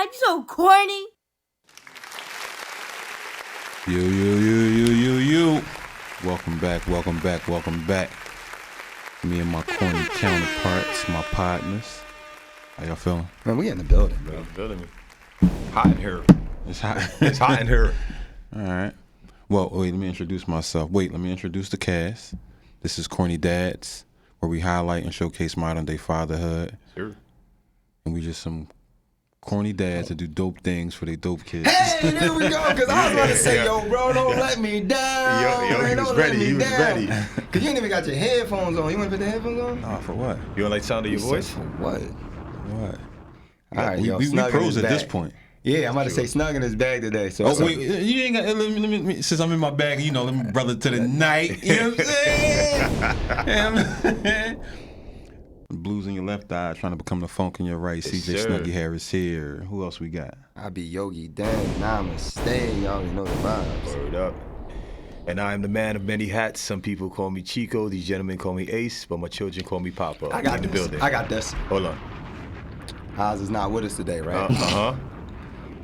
Dad, you're so corny. You. Welcome back. Me and my corny counterparts, my partners. How y'all feeling? Man, we in the building, bro. In the building. Hot in here. It's hot. It's hot in here. All right. Well, wait, let me introduce myself. Let me introduce the cast. This is Corny Dads, where we highlight and showcase modern day fatherhood. Sure. And we just some corny dads that do dope things for their dope kids. Hey, there we go. Because I was about to say, yo, bro, don't let me down. Yo, he was ready. He was ready. Because you ain't even got your headphones on. You want to put the headphones on? Oh, for what? You don't like the sound of your voice? For what? What? All right, we pros at this point. Yeah, I'm about to say snug in his bag today. So wait, you ain't got. Let me, since I'm in my bag, you know, let me brother to the night. You know what I'm saying? Blues in your left eye, trying to become the funk in your right. Yes, CJ sir. Snuggy Harris here. Who else we got? I be Yogi Dan, Namaste. Y'all already know the vibes. Word up. And I am the man of many hats. Some people call me Chico. These gentlemen call me Ace, but my children call me Papa. I got in the this. building. I got this. Hold on. Oz is not with us today, right? Uh-huh.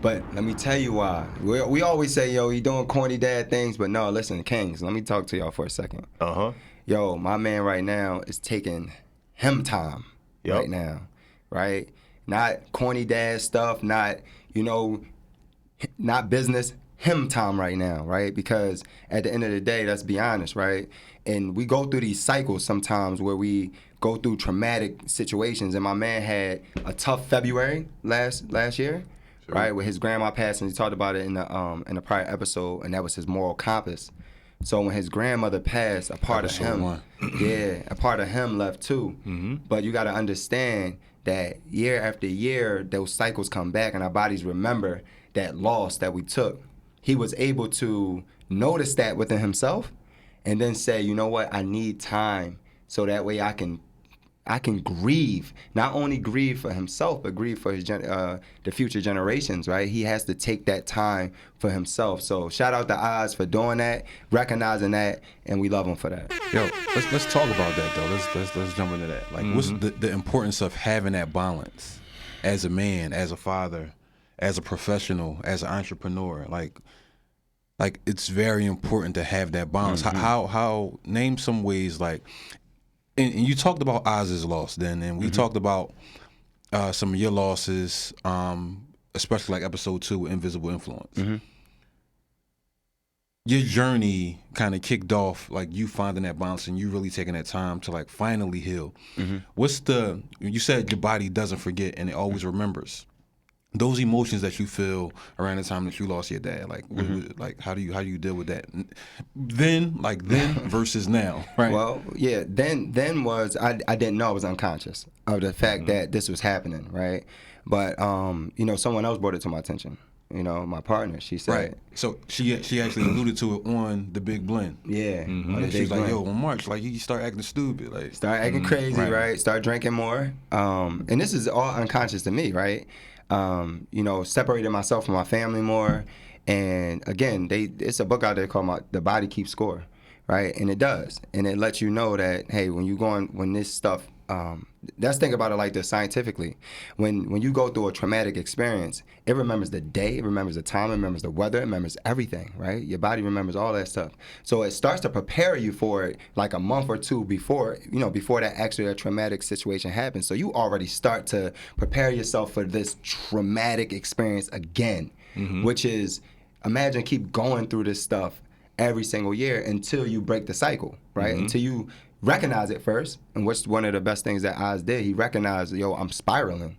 But let me tell you why. We always say, yo, he doing corny dad things, but no, listen, Kings, let me talk to y'all for a second. Uh-huh. Yo, my man right now is taking him time Yup. right now, right? Not corny dad stuff, not, not business, him time right now, right? Because at the end of the day, let's be honest, right? And we go through these cycles sometimes where we go through traumatic situations, and my man had a tough February last year. Sure. Right, with his grandma passing, he talked about it in the prior episode, and that was his moral compass. So when his grandmother passed, a part Episode of him, 1. a part of him left too. Mm-hmm. But you got to understand that year after year, those cycles come back, and our bodies remember that loss that we took. He was able to notice that within himself, and then say, you know what, I need time, so that way I can grieve, not only grieve for himself, but grieve for his the future generations, right? He has to take that time for himself. So shout out to Oz for doing that, recognizing that, and we love him for that. Yo, let's talk about that though. Let's jump into that. Like, what's the importance of having that balance as a man, as a father, as a professional, as an entrepreneur? Like it's very important to have that balance. How name some ways like. And you talked about Oz's loss then, and we talked about some of your losses, especially like episode 2, Invisible Influence. Your journey kind of kicked off, like you finding that balance and you really taking that time to like finally heal. You said your body doesn't forget and it always remembers. Those emotions that you feel around the time that you lost your dad, like, like how do you deal with that? Then versus now, right? Well, yeah. Then was I didn't know I was unconscious of the fact that this was happening, right? But someone else brought it to my attention. My partner. She said, right. So she actually alluded to it on the Big Blend. Yeah. And she's like, yo, on March, like you start acting stupid, like start acting crazy, right? Start drinking more. And this is all unconscious to me, right? Separating myself from my family more. And again, it's a book out there called The Body Keeps Score, right? And it does. And it lets you know that, hey, when this stuff, let's think about it like this scientifically. When you go through a traumatic experience, it remembers the day, it remembers the time, it remembers the weather, it remembers everything, right? Your body remembers all that stuff. So it starts to prepare you for it like a month or two before that traumatic situation happens. So you already start to prepare yourself for this traumatic experience again, which is, imagine keep going through this stuff every single year until you break the cycle, right? Until you recognize it first, and what's one of the best things that Oz did, he recognized, yo, I'm spiraling.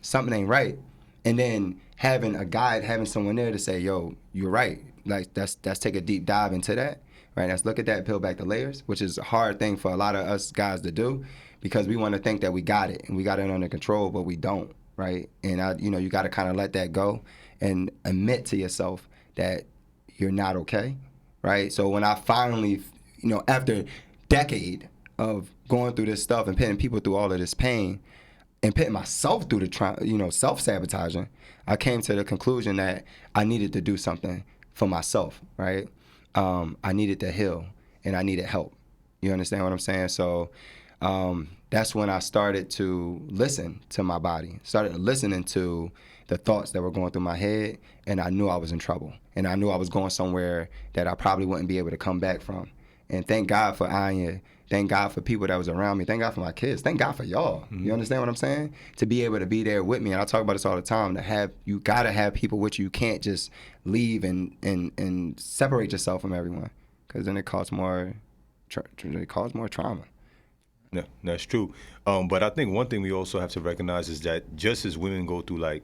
Something ain't right. And then having a guide, having someone there to say, yo, you're right. Like, let's take a deep dive into that, right? Let's look at that, peel back the layers, which is a hard thing for a lot of us guys to do, because we want to think that we got it, and we got it under control, but we don't, right? And, you got to kind of let that go and admit to yourself that you're not okay, right? So when I finally, after decade of going through this stuff and putting people through all of this pain and putting myself through the self-sabotaging, I came to the conclusion that I needed to do something for myself, right? I needed to heal, and I needed help. You understand what I'm saying? So that's when I started to listen to my body, started listening to the thoughts that were going through my head, and I knew I was in trouble. And I knew I was going somewhere that I probably wouldn't be able to come back from. And thank God for Anya. Thank God for people that was around me. Thank God for my kids. Thank God for y'all. You understand what I'm saying? To be able to be there with me. And I talk about this all the time. You gotta have people with you. You can't just leave and separate yourself from everyone, because then it causes more trauma. Yeah, that's true. But I think one thing we also have to recognize is that just as women go through like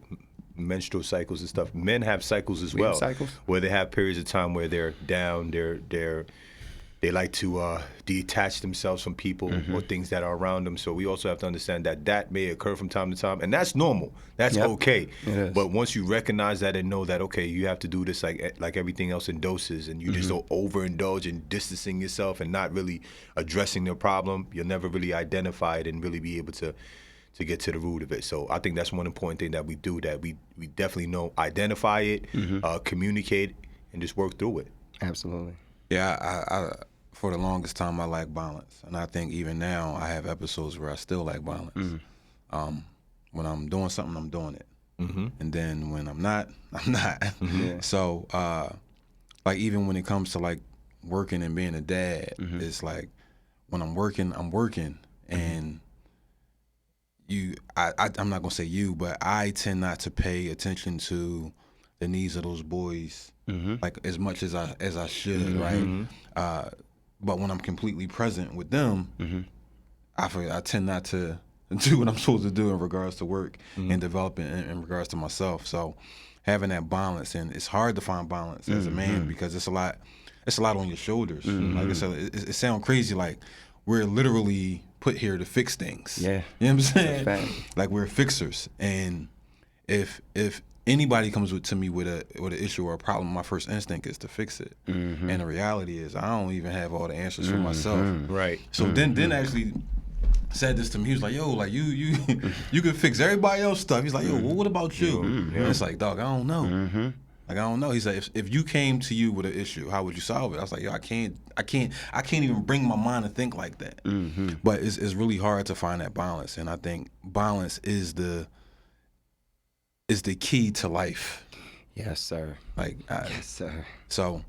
menstrual cycles and stuff, men have cycles as well, cycles? where they have periods of time where they're down, they like to detach themselves from people or things that are around them. So we also have to understand that that may occur from time to time, and that's normal. That's okay. It is. But once you recognize that and know that, okay, you have to do this like everything else in doses, and you just don't overindulge in distancing yourself and not really addressing the problem, you'll never really identify it and really be able to get to the root of it. So I think that's one important thing that we do, that we definitely know, identify it, communicate, and just work through it. Absolutely. Yeah, I for the longest time I lacked balance, and I think even now I have episodes where I still lack balance. When I'm doing something, I'm doing it, and then when I'm not, I'm not. So, like even when it comes to like working and being a dad, it's like when I'm working, and I'm not gonna say you, but I tend not to pay attention to the needs of those boys like as much as I should, right? But when I'm completely present with them, I tend not to do what I'm supposed to do in regards to work and developing in regards to myself. So having that balance, and it's hard to find balance as a man because it's a lot on your shoulders. Like I said, it sounds crazy, like we're literally put here to fix things. Yeah, you know what I'm saying? Fact. Like we're fixers, and if anybody comes to me with an issue or a problem, my first instinct is to fix it. And the reality is, I don't even have all the answers for myself. Right. So then actually said this to me. He was like, "Yo, like you can fix everybody else's stuff." He's like, "Yo, well, what about you?" And it's like, "Dog, I don't know." Like I don't know. He's like, if you came to you with an issue, how would you solve it? I was like, yo, I can't even bring my mind to think like that. But it's really hard to find that balance, and I think balance is the key to life. Yes, sir. Like, Yes, sir. So,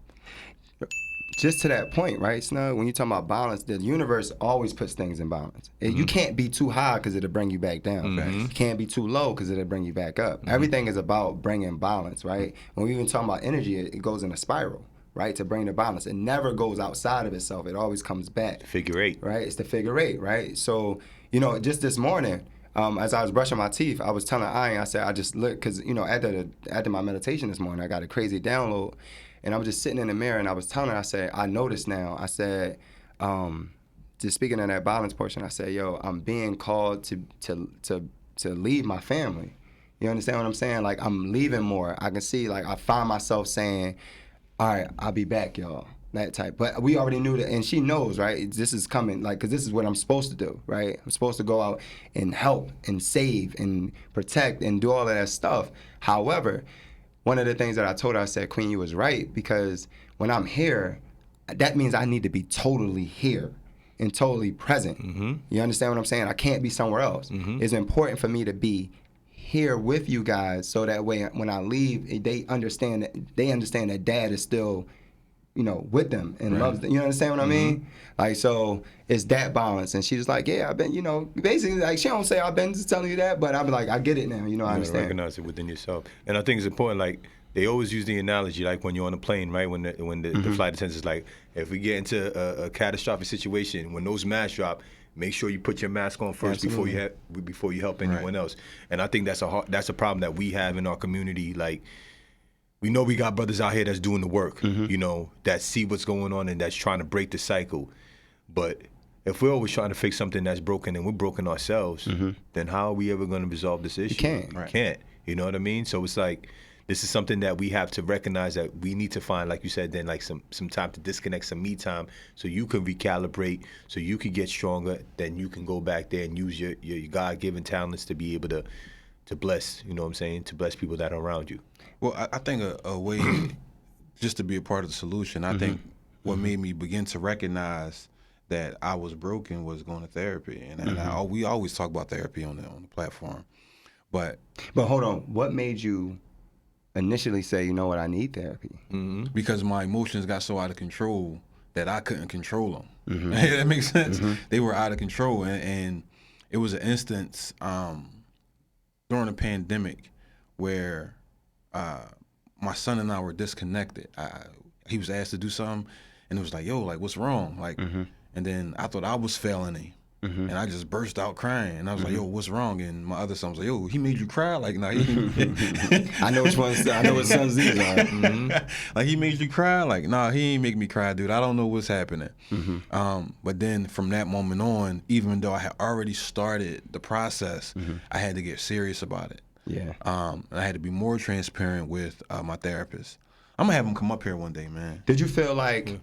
just to that point, right, Snug? When you talk about balance, the universe always puts things in balance. You can't be too high because it'll bring you back down. You can't be too low because it'll bring you back up. Everything is about bringing balance, right? When we even talk about energy, it goes in a spiral, right, to bring the balance. It never goes outside of itself. It always comes back. Figure eight. Right? It's the figure eight, right? So, just this morning, as I was brushing my teeth, I was telling Ian, I said, I just look, because, after my meditation this morning, I got a crazy download. And I was just sitting in the mirror, and I was telling her, I said, I noticed now, I said, just speaking of that balance portion, I said, yo, I'm being called to leave my family. You understand what I'm saying? Like, I'm leaving more. I can see, like, I find myself saying, all right, I'll be back, y'all. That type. But we already knew that, and she knows, right? This is coming, like, because this is what I'm supposed to do, right? I'm supposed to go out and help and save and protect and do all of that stuff. However, one of the things that I told her, I said, Queen, you was right, because when I'm here, that means I need to be totally here and totally present. You understand what I'm saying? I can't be somewhere else. It's important for me to be here with you guys, so that way when I leave, they understand that Dad is still, with them and loves them. You understand what I mean? Like, so it's that balance. And she was like, yeah, I've been, basically, like, she don't say I've been telling you that, but I'll be like, I get it now. I understand. Recognize it within yourself. And I think it's important, like, they always use the analogy, like when you're on a plane, right? When the flight attendant is like, if we get into a catastrophic situation, when those masks drop, make sure you put your mask on first before you help anyone else. And I think that's a problem that we have in our community. Like, we know we got brothers out here that's doing the work, that see what's going on and that's trying to break the cycle. But if we're always trying to fix something that's broken and we're broken ourselves, then how are we ever going to resolve this issue? You can't. Right. Can't. You know what I mean? So it's like, this is something that we have to recognize, that we need to find, like you said, then like some time to disconnect, some me time, so you can recalibrate, so you can get stronger, then you can go back there and use your God-given talents to be able to bless, to bless people that are around you. Well, I think a way just to be a part of the solution, I think what made me begin to recognize that I was broken was going to therapy, and we always talk about therapy on the platform, but hold on, what made you initially say, you know what, I need therapy? because my emotions got so out of control that I couldn't control them. That makes sense. They were out of control, and it was an instance during the pandemic where my son and I were disconnected. He was asked to do something, and it was like, yo, like, what's wrong? Like, and then I thought I was failing him. And I just burst out crying, and I was like, "Yo, what's wrong?" And my other son was like, "Yo, he made you cry?" Like, nah, he I know which ones. I know what sons these are. like, he made you cry? Like, nah, he ain't make me cry, dude. I don't know what's happening. But then from that moment on, even though I had already started the process, I had to get serious about it. Yeah. I had to be more transparent with my therapist. I'm gonna have him come up here one day, man. Did you feel like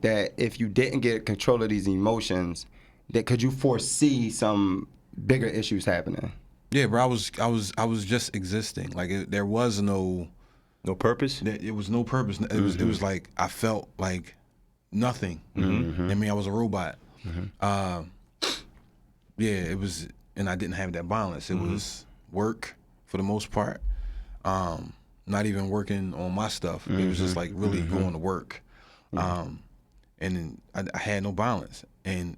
that if you didn't get control of these emotions, that could you foresee some bigger issues happening? Yeah, bro. I was just existing. Like, there was no purpose. It was no purpose. It was like I felt like nothing. I mean, I was a robot. Yeah, it was, and I didn't have that balance. It was work for the most part. Not even working on my stuff. It was just like really going to work. And then I had no balance. And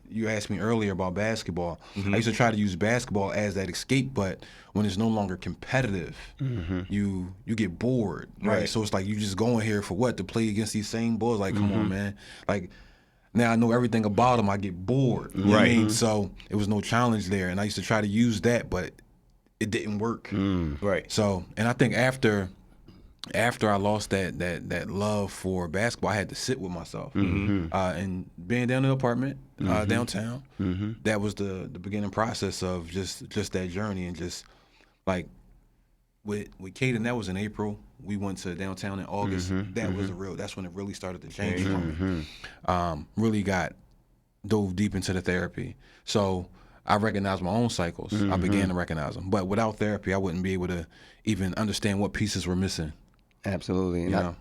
you asked me earlier about basketball. I used to try to use basketball as that escape, but when it's no longer competitive, you get bored, right? So it's like you just going here for what? To play against these same boys? Like, come on, man. Like, now I know everything about them. I get bored. You know what I mean? So it was no challenge there. And I used to try to use that, but it didn't work. Right. So, and I think after I lost that love for basketball, I had to sit with myself. And being down in the apartment downtown, that was the beginning process of just that journey. And just like with Caden, that was in April. We went to downtown in August. That's when it really started to change for me. Really dove deep into the therapy. So I recognized my own cycles. I began to recognize them. But without therapy, I wouldn't be able to even understand what pieces were missing. Absolutely. And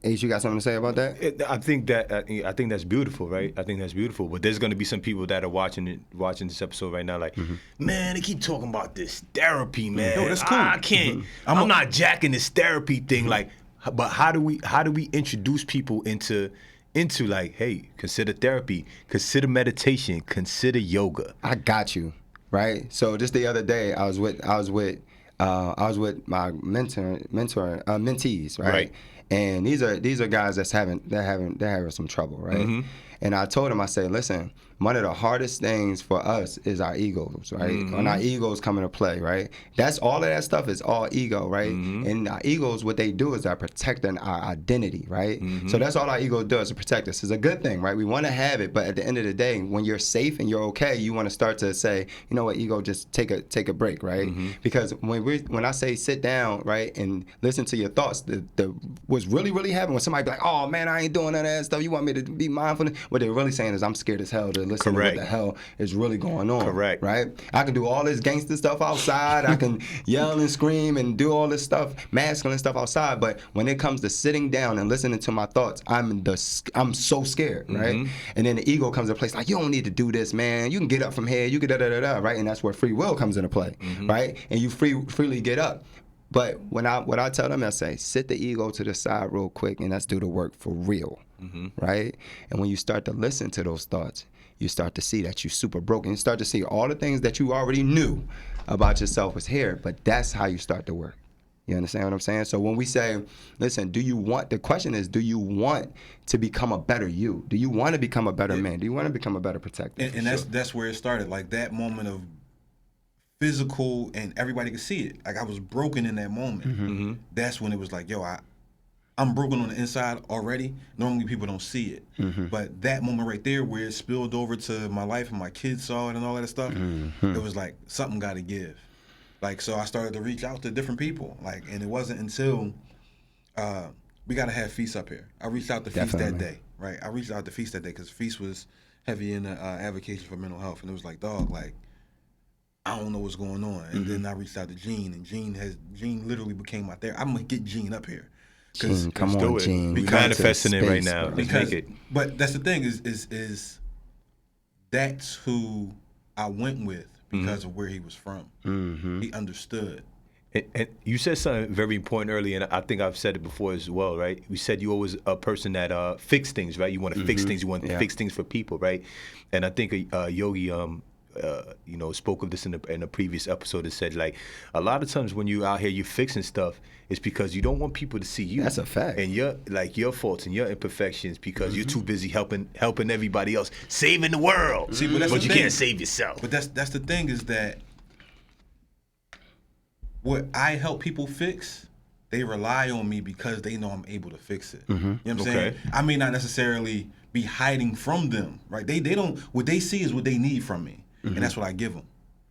Ace, you got something to say about that? I think that's beautiful, right? I think that's beautiful. But there's going to be some people that are watching this episode right now, like, man, they keep talking about this therapy, man. Yo, that's cool. I can't. I'm not jacking this therapy thing, like. But how do we introduce people into like, hey, consider therapy, consider meditation, consider yoga. I got you, right? So just the other day, I was with my mentees, right? And these are guys they're having some trouble, right? And I told him, I said, listen, one of the hardest things for us is our egos, right? When our egos come into play, right? That's all of that stuff is all ego, right? And our egos, what they do is they're protecting our identity, right? So that's all our ego does, to protect us. It's a good thing, right? We want to have it, but at the end of the day, when you're safe and you're okay, you want to start to say, you know what, ego, just take a break, right? Because when I say sit down, right, and listen to your thoughts, what's really happening when somebody be like, oh man, I ain't doing none of that stuff. You want me to be mindful? What they're really saying is, I'm scared as hell to listen to what the hell is really going on. Correct. Right? I can do all this gangster stuff outside. I can yell and scream and do all this stuff, masculine stuff outside. But when it comes to sitting down and listening to my thoughts, I'm so scared, right? And then the ego comes into place, like, you don't need to do this, man. You can get up from here. You can da-da-da-da, right? And that's where free will comes into play, right? And you freely get up. But what I tell them, I say, sit the ego to the side real quick and let's do the work for real, right? And when you start to listen to those thoughts, you start to see that you're super broken. You start to see all the things that you already knew about yourself was here, but that's how you start to work. You understand what I'm saying? So when we say, listen, the question is, do you want to become a better you? Do you want to become a better man? Do you want to become a better protector? And that's where it started, like that moment of physical, and everybody could see it. Like, I was broken in that moment. That's when it was like, yo, I'm broken on the inside already. Normally people don't see it. But that moment right there where it spilled over to my life and my kids saw it and all that stuff, it was like, something got to give. Like, so I started to reach out to different people. Like, and it wasn't until we got to have Feast up here. I reached out to Feast that day, right? I reached out to Feast that day because Feast was heavy in the advocacy for mental health. And it was like, dog, like, I don't know what's going on. And then I reached out to Gene, and Gene literally became my therapist. I'm gonna get Gene up here. Gene, come Let's do on, it. Gene. We Come to manifesting it right space, now. bro. Let's because, make it. but that's the thing is that's who I went with because of where he was from. He understood. And you said something very important earlier, and I think I've said it before as well, right? You said you always a person that fix things, right? You want to fix things. You want to fix things for people, right? And I think Yogi, spoke of this in a previous episode. That said, like, a lot of times when you out here, you're fixing stuff, it's because you don't want people to see you. That's a fact. And your faults and your imperfections because you're too busy helping everybody else, saving the world. See, but that's but the you thing. can't save yourself. But that's the thing is that what I help people fix, they rely on me because they know I'm able to fix it. You know what I'm saying? I may not necessarily be hiding from them, right? They don't. What they see is what they need from me, and that's what I give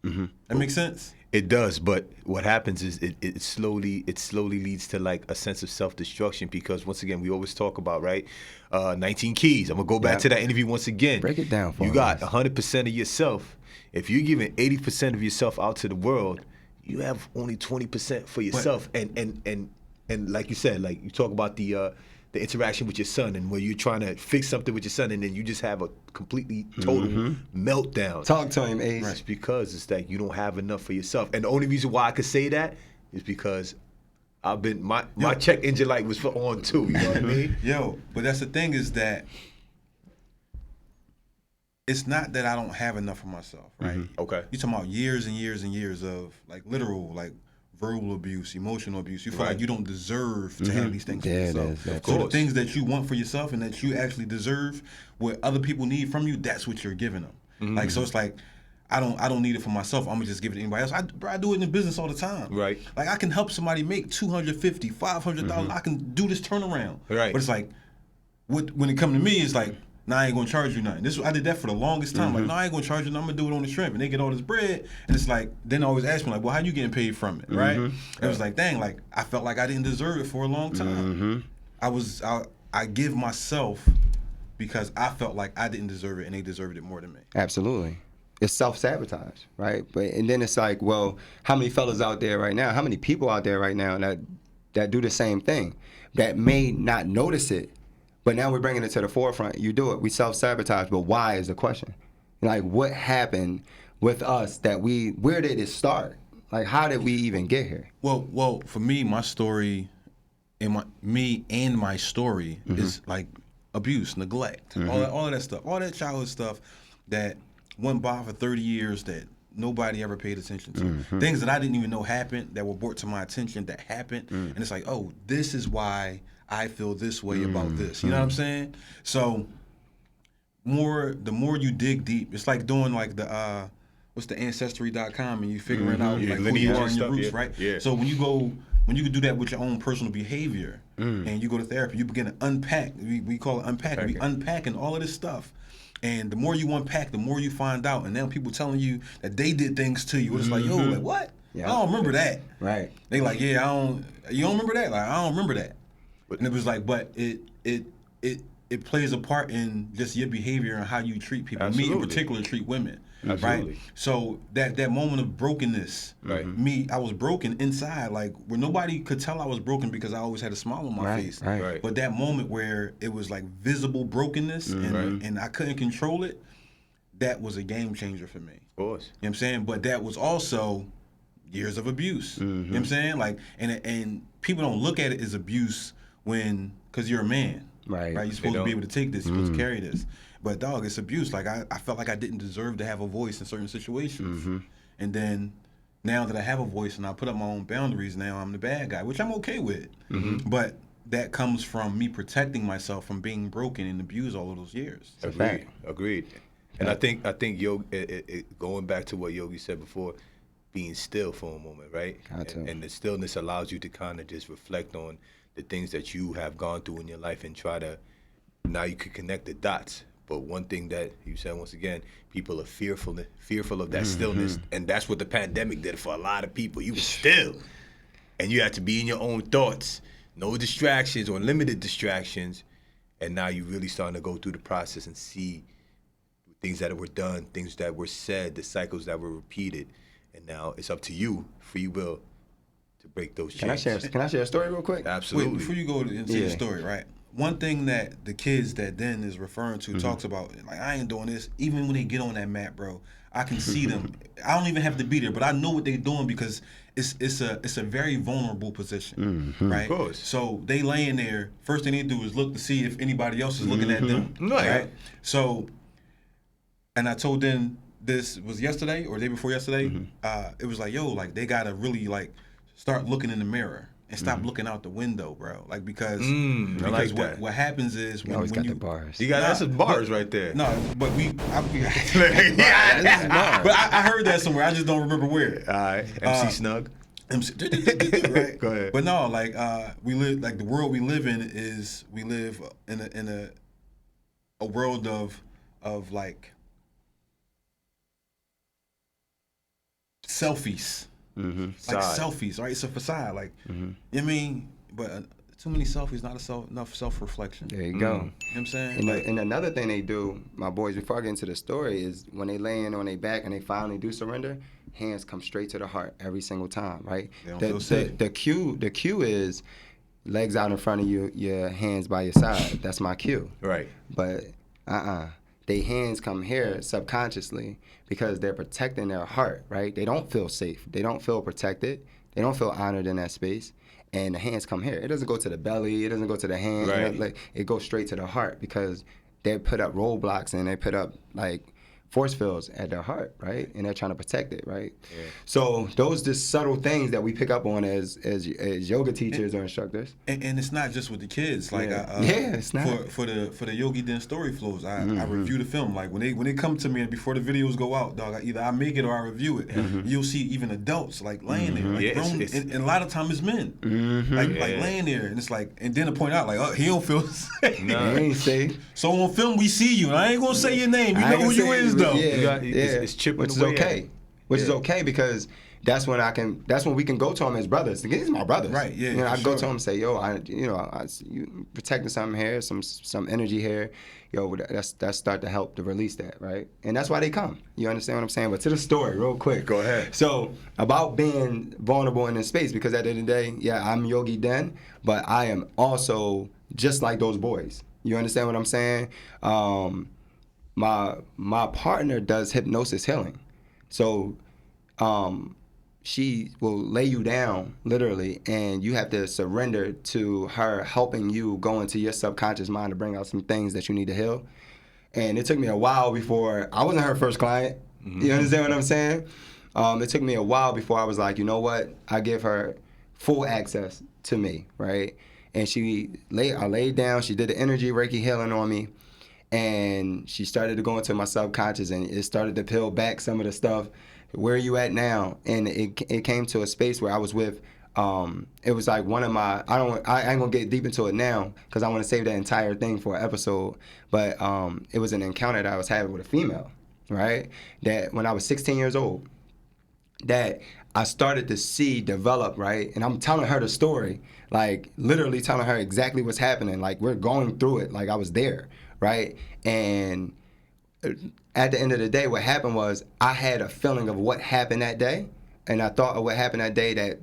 them. That makes sense. It does, but what happens is it slowly leads to like a sense of self-destruction because once again we always talk about 19 keys. I'm gonna go back to that interview once again. Break it down for you. us. Got 100% of yourself. If you're giving 80% of yourself out to the world, you have only 20% for yourself. And like you said, like you talk about the interaction with your son and where you're trying to fix something with your son and then you just have a completely total meltdown. Talk to him, Ace. It's because it's like you don't have enough for yourself. And the only reason why I could say that is because I've been my check engine light was on too, you know what I mean? But that's the thing is that it's not that I don't have enough for myself, right? Okay. You're talking about years and years and years of like literal, like verbal abuse, emotional abuse. You feel like you don't deserve to have these things for yourself. So the things that you want for yourself and that you actually deserve, what other people need from you, that's what you're giving them. Like so, it's like I don't need it for myself. I'm gonna just give it to anybody else. I do it in the business all the time. Right. Like I can help somebody make $250,000, $500,000. I can do this turnaround. Right. But it's like, when it comes to me, it's like, nah, I ain't gonna charge you nothing. I did that for the longest time. Like, no, I ain't gonna charge you nothing. I'm gonna do it on the shrimp. And they get all this bread. And it's like, then they always ask me, like, well, how you getting paid from it, right? And it was like, dang, like, I felt like I didn't deserve it for a long time. I give myself because I felt like I didn't deserve it and they deserved it more than me. Absolutely. It's self-sabotage, right? And then it's like, well, how many fellas out there right now, how many people out there right now that do the same thing, that may not notice it, but now we're bringing it to the forefront. You do it. We self-sabotage, but why is the question? Like, what happened with us where did it start? Like, how did we even get here? Well, for me, my story, and my story is like abuse, neglect, all of that stuff, all that childhood stuff that went by for 30 years that nobody ever paid attention to. Things that I didn't even know happened that were brought to my attention that happened, and it's like, oh, this is why I feel this way about this. You know what I'm saying? So the more you dig deep, it's like doing like the what's the ancestry.com and you figuring out like who you are and your roots, right? Yeah. So when you can do that with your own personal behavior and you go to therapy, you begin to unpack. We call it unpacking. We unpacking all of this stuff. And the more you unpack, the more you find out. And now people telling you that they did things to you. It's like, yo, like what? Yeah. I don't remember that. Right. They like, yeah, you don't remember that? Like, I don't remember that. And it was like, but it plays a part in just your behavior and how you treat people. Absolutely. Me in particular treat women. Absolutely. Right? So that moment of brokenness, I was broken inside, like where nobody could tell I was broken because I always had a smile on my face. Right. But that moment where it was like visible brokenness and I couldn't control it, that was a game changer for me. Of course. You know what I'm saying? But that was also years of abuse. You know what I'm saying? Like and people don't look at it as abuse because you're a man. Right. You're supposed to be able to take this, you're supposed to carry this. But dog, it's abuse. Like I felt like I didn't deserve to have a voice in certain situations. And then now that I have a voice and I put up my own boundaries, now I'm the bad guy, which I'm okay with. But that comes from me protecting myself from being broken and abused all of those years. Agreed. And I think going back to what Yogi said before, being still for a moment, right? And the stillness allows you to kind of just reflect on the things that you have gone through in your life and now you can connect the dots. But one thing that you said, once again, people are fearful of that stillness. And that's what the pandemic did for a lot of people. You were still. And you had to be in your own thoughts. No distractions or limited distractions. And now you're really starting to go through the process and see things that were done, things that were said, the cycles that were repeated. And now it's up to you, free will, to break those Can I chains. share a story real quick? Absolutely. Wait, before you go into the story, right? One thing that the kids that Den is referring to talks about, like, I ain't doing this. Even when they get on that mat, bro, I can see them. I don't even have to be there, but I know what they're doing because it's a very vulnerable position, right? Of course. So they laying there. First thing they do is look to see if anybody else is looking at them, right? So, and I told them this was yesterday or the day before yesterday. It was like, yo, like they gotta really like start looking in the mirror. And stop looking out the window, bro. Like because like what happens is when always got you the bars. You got that's some bars right there. No, but This is bars. but I heard that somewhere. I just don't remember where. All right, MC Snug. Right. Go ahead. But no, like we live like the world we live in is we live in a world of like selfies. Like selfies, right? It's a facade, like you know what I mean. But too many selfies, not enough self-reflection. There you go. You know what I'm saying? And another thing they do, my boys, before I get into the story, is when they laying on their back and they finally do surrender, hands come straight to the heart every single time, right? They don't feel sick. The cue is legs out in front of you, your hands by your side. That's my cue. Right. But their hands come here subconsciously because they're protecting their heart, right? They don't feel safe. They don't feel protected. They don't feel honored in that space. And the hands come here. It doesn't go to the belly. It doesn't go to the hand. Right. It goes straight to the heart because they put up roadblocks and they put up like force fields at their heart, right? And they're trying to protect it, right? Yeah. So those just subtle things that we pick up on as yoga teachers or instructors. And it's not just with the kids. Like it's not. For the Yogi Den story flows, I review the film. Like when they come to me and before the videos go out, dog, either I make it or I review it. You'll see even adults like laying there, like grown, and a lot of time it's men, like laying there, and it's like, and then to point out like, oh, he don't feel safe. No, he ain't safe. So on film we see you, and I ain't gonna say your name. You know who you is though. It's chipping which is away okay. Which is okay because that's when we can go to him as brothers. These are my brothers. Right, yeah. You know, I sure. go to him and say, yo, you protecting something here, some energy here. Yo, that's start to help to release that, right? And that's why they come. You understand what I'm saying? But to the story, real quick. Go ahead. So about being vulnerable in this space, because at the end of the day, yeah, I'm Yogi Den, but I am also just like those boys. You understand what I'm saying? My partner does hypnosis healing. So she will lay you down literally and you have to surrender to her helping you go into your subconscious mind to bring out some things that you need to heal. And it took me a while before, I wasn't her first client. You understand what I'm saying? It took me a while before I was like, you know what? I give her full access to me, right? And I laid down, she did the energy Reiki healing on me. And she started to go into my subconscious and it started to peel back some of the stuff. Where are you at now? And it came to a space where I was with, it was like one of my, I ain't gonna get deep into it now because I want to save that entire thing for an episode. But it was an encounter that I was having with a female, right? That when I was 16 years old, that I started to see develop, right? And I'm telling her the story, like literally telling her exactly what's happening. Like we're going through it, like I was there. Right? And at the end of the day, what happened was I had a feeling of what happened that day, and I thought of what happened that day that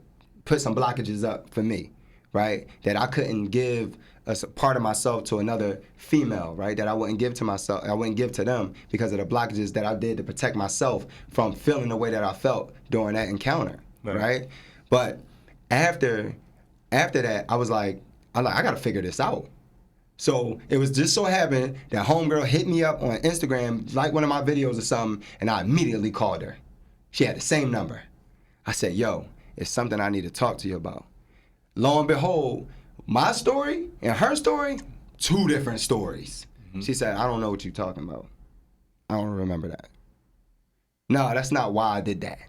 put some blockages up for me, right? That I couldn't give a part of myself to another female, right? That I wouldn't give to myself, I wouldn't give to them because of the blockages that I did to protect myself from feeling the way that I felt during that encounter, right? But after that, I was like, I gotta figure this out. So it was just so happened that homegirl hit me up on Instagram, like one of my videos or something, and I immediately called her. She had the same number. I said, yo, it's something I need to talk to you about. Lo and behold, my story and her story, two different stories. She said, I don't know what you're talking about. I don't remember that. No, that's not why I did that.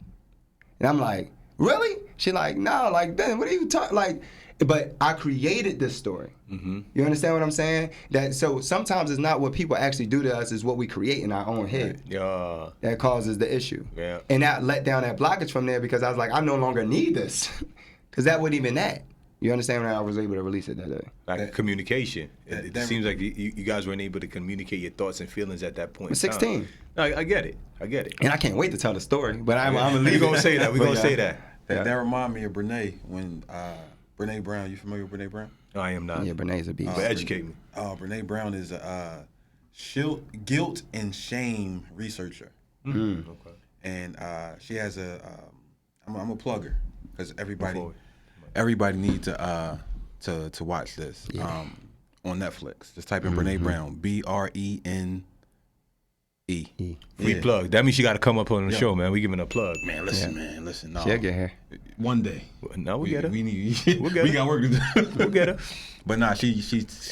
And I'm like, really? She like, no, like, Ben, what are you talking, like, but I created this story. You understand what I'm saying? That so sometimes it's not what people actually do to us, it's what we create in our own head. Yeah. That causes the issue. Yeah. And that let down that blockage from there because I was like, I no longer need this. Because that wasn't even that. You understand when I was able to release it that day? Like communication. It seems like you guys weren't able to communicate your thoughts and feelings at that point. I'm 16. No, I get it. And I can't wait to tell the story. But I'm gonna leave We're gonna say that. We're gonna say that. That remind me of Brene when Brene Brown. You familiar with Brene Brown? No, I am not. Yeah, Brene's a beast. But educate me. Brene Brown is a guilt and shame researcher. Okay. And she has I'm a plugger because everybody needs to watch this on Netflix. Just type in Brene Brown, Brene. Free plug. That means you got to come up on the show, man. We giving a plug. Man, listen. No. She'll get here. One day. No, we get her. We got work to do. We'll get her. But nah, she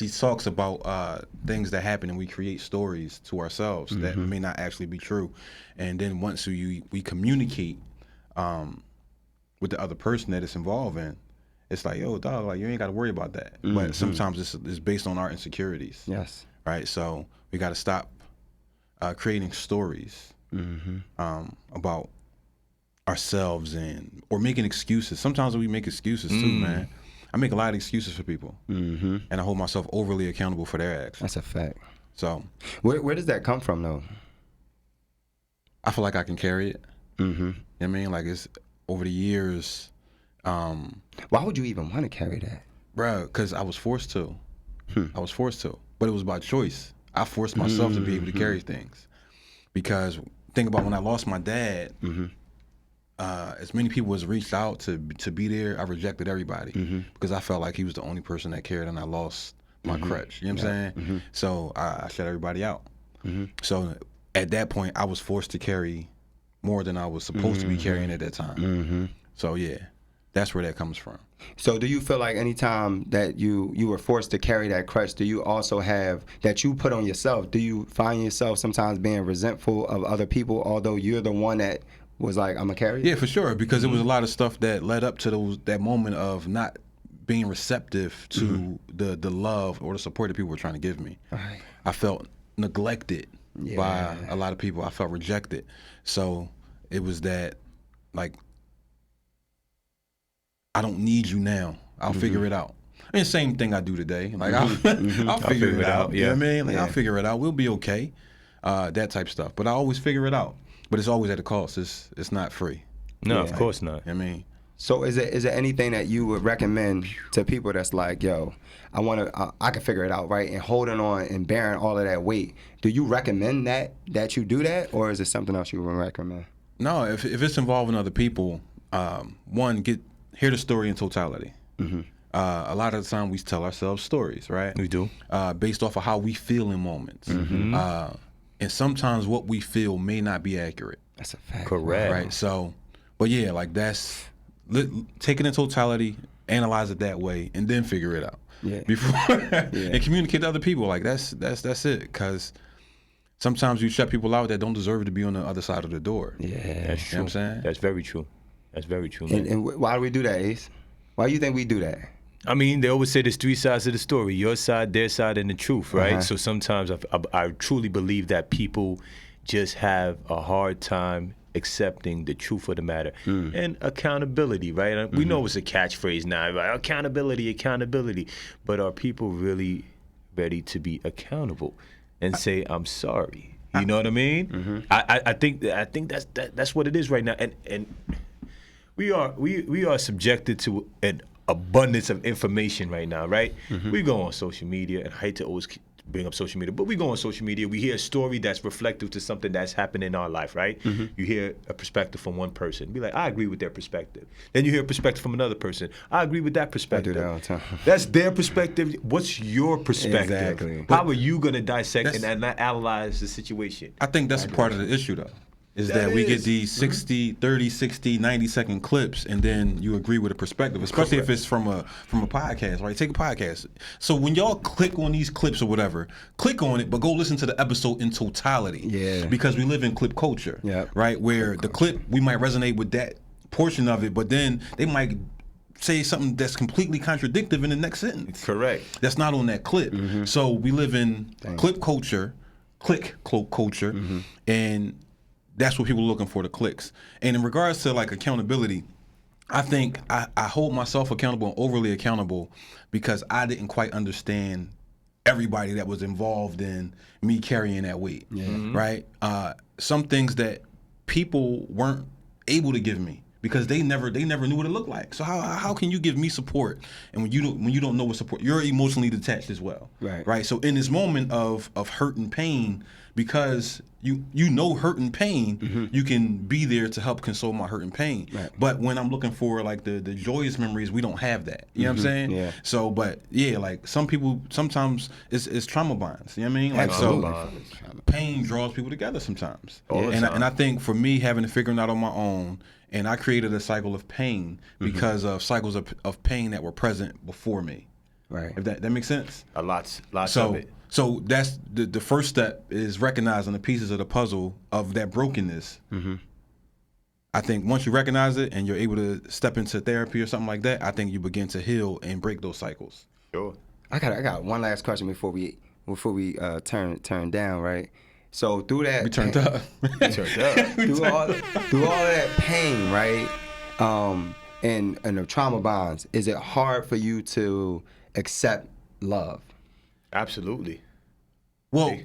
talks about things that happen, and we create stories to ourselves that may not actually be true. And then once we communicate with the other person that it's involved in, it's like, yo, dog, like you ain't got to worry about that. But sometimes it's based on our insecurities. Yes. Right. So we got to stop creating stories about ourselves or making excuses. Sometimes we make excuses too, man. I make a lot of excuses for people, and I hold myself overly accountable for their actions. That's a fact. So, where does that come from, though? I feel like I can carry it. You know what I mean? Like it's over the years. Why would you even want to carry that? Bro, because I was forced to. I was forced to, but it was by choice. I forced myself to be able to carry things, because think about when I lost my dad. As many people as reached out to be there, I rejected everybody because I felt like he was the only person that cared, and I lost my crutch. You know what I'm saying? So I shut everybody out. So at that point, I was forced to carry more than I was supposed to be carrying at that time. So yeah, that's where that comes from. So do you feel like anytime that you were forced to carry that crutch, do you also have that you put on yourself? Do you find yourself sometimes being resentful of other people, although you're the one that was like, I'm gonna carry it? Yeah, for sure, because it was a lot of stuff that led up to that moment of not being receptive to the love or the support that people were trying to give me. Right. I felt neglected by a lot of people. I felt rejected. So it was that, like, I don't need you now. I'll figure it out. And same thing I do today. Like I'll figure it out. You know what I mean? Like I'll figure it out. We'll be okay. That type stuff. But I always figure it out. But it's always at a cost. It's not free. No, of course not. I mean, so is there anything that you would recommend to people that's like, yo, I can figure it out, right? And holding on and bearing all of that weight. Do you recommend that you do that, or is it something else you would recommend? No, if it's involving other people, one, hear the story in totality. A lot of the time we tell ourselves stories, right? We do. Based off of how we feel in moments. And sometimes what we feel may not be accurate. That's a fact. Correct. Right. So, but yeah, like take it in totality, analyze it that way, and then figure it out. Yeah. Before and communicate to other people. Like that's it. Because sometimes you shut people out that don't deserve to be on the other side of the door. Yeah. That's true. You know what I'm saying? That's very true. That's very true, man. And why do we do that, Ace? Why do you think we do that? I mean, they always say there's three sides of the story: your side, their side, and the truth, right? So sometimes I truly believe that people just have a hard time accepting the truth of the matter. And accountability, right? We know it's a catchphrase now, right? Accountability. But are people really ready to be accountable and say, I'm sorry? You know what I mean? I think that's what it is right now. And we are subjected to an abundance of information right now, right? We go on social media, and I hate to always bring up social media, but we go on social media, we hear a story that's reflective to something that's happened in our life, right? You hear a perspective from one person, be like, I agree with their perspective. Then you hear a perspective from another person, I agree with that perspective. I do that all the time. That's their perspective. What's your perspective? Exactly. How are you gonna dissect and analyze the situation? I think that's a part of the issue, though. Is that we get these 60, 30, 60, 90-second clips, and then you agree with a perspective, especially if it's from a podcast, right? Take a podcast. So when y'all click on these clips or whatever, click on it, but go listen to the episode in totality. Yeah. Because we live in clip culture, right? Where the clip, we might resonate with that portion of it, but then they might say something that's completely contradictory in the next sentence. Correct. That's not on that clip. So we live in clip culture, click culture, and that's what people are looking for, the clicks. And in regards to like accountability, I think I hold myself accountable and overly accountable because I didn't quite understand everybody that was involved in me carrying that weight, right? Some things that people weren't able to give me because they never knew what it looked like. So how can you give me support, and when you don't know what support, you're emotionally detached as well, right? So in this moment of hurt and pain, because you know hurt and pain, you can be there to help console my hurt and pain. Right. But when I'm looking for like the joyous memories, we don't have that. You know what I'm saying? Yeah. So, but yeah, like some people sometimes it's trauma bonds. You know what I mean? Like Absolutely. so, pain draws people together sometimes. All the time. And I think for me, having to figure it out on my own, and I created a cycle of pain because of cycles of pain that were present before me. Right. If that makes sense. Lots of it. So that's the first step is recognizing the pieces of the puzzle of that brokenness. I think once you recognize it and you're able to step into therapy or something like that, I think you begin to heal and break those cycles. Sure. I got one last question before we turn down, right? So through that, We turned up. through all that pain, right? And the trauma bonds, is it hard for you to accept love? Absolutely. Well,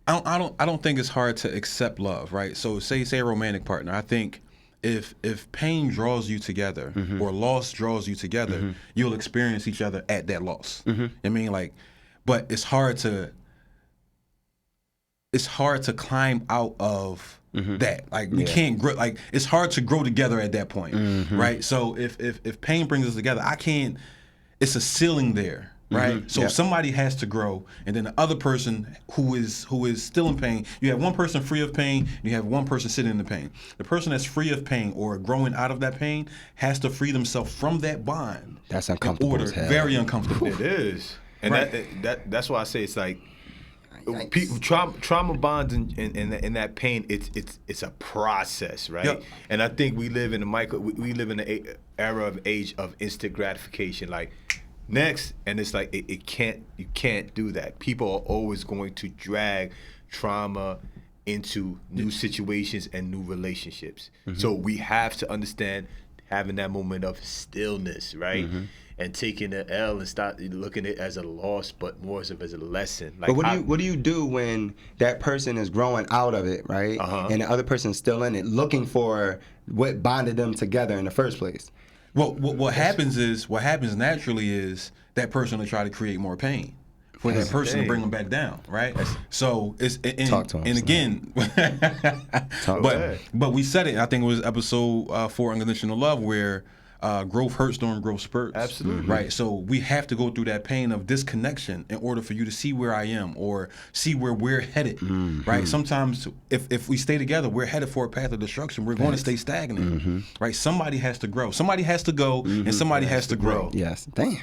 I don't think it's hard to accept love, right? So say a romantic partner. I think if pain draws you together or loss draws you together, you'll experience each other at that loss. I mean, like, but it's hard to climb out of that. Like we can't grow. Like it's hard to grow together at that point, right? So if pain brings us together, I can't. It's a ceiling there. Right, so somebody has to grow, and then the other person who is still in pain. You have one person free of pain, and you have one person sitting in the pain. The person that's free of pain or growing out of that pain has to free themselves from that bond. That's uncomfortable as hell. Very uncomfortable. It is, and Right. that's why I say it's like people, trauma bonds and that pain. It's a process, right? Yep. And I think we live in the era of age of instant gratification, like. Next, and it's like you can't do that. People are always going to drag trauma into new situations and new relationships. So we have to understand having that moment of stillness, right? And taking the L and start looking at it as a loss, but more as a lesson. Like, but what do you do when that person is growing out of it, right? And the other person's still in it, looking for what bonded them together in the first place? Well, what happens naturally is that person will try to create more pain for that person to bring them back down, right? So it's Talk to him, and son. again, But but we said it. I think it was episode 4, Unconditional Love, where growth hurts during growth spurts. Absolutely. Right. So we have to go through that pain of disconnection in order for you to see where I am or see where we're headed. Right. Sometimes if we stay together, we're headed for a path of destruction. We're going to stay stagnant. Right. Somebody has to grow. Somebody has to go, and somebody has to grow. yes, damn.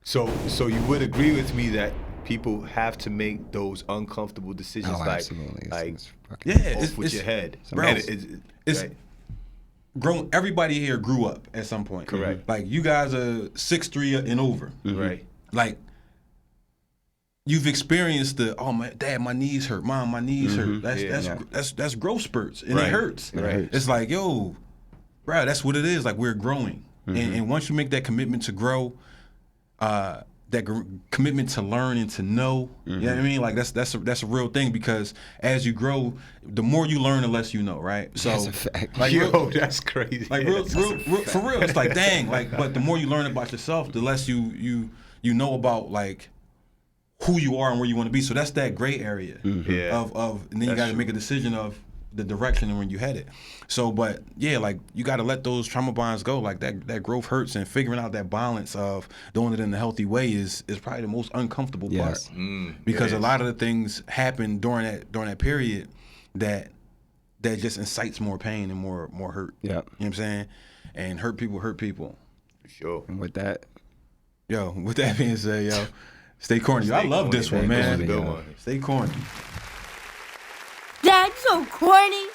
So you would agree with me that people have to make those uncomfortable decisions, Oh, like absolutely. It's fucking- Yeah. with your head. Bro, And it's right. grown. Everybody here grew up at some point. Correct. Like you guys are 6'3" and over. Right. Like you've experienced Dad, my knees hurt. Mom, my knees hurt. That's growth spurts, and Right. it hurts. Right. It's like, yo, bro, that's what it is. Like we're growing, and once you make that commitment to grow, commitment to learn and to know, you know what I mean? Like that's a real thing, because as you grow, the more you learn, the less you know, right? So, That's a fact. like, That's crazy. like real, for real, it's like dang, like, but the more you learn about yourself, the less you know about like who you are and where you want to be. So that's that gray area of and then you got to make a decision of the direction and when you headed. So, but yeah, like you got to let those trauma bonds go. Like that growth hurts, and figuring out that balance of doing it in a healthy way is probably the most uncomfortable part. Because a lot of the things happen during that period that just incites more pain and more hurt. Yeah. You know what I'm saying? And hurt people. For sure. And with that, With that being said, stay corny. I love this one, man. Good one. Stay corny. That's so corny.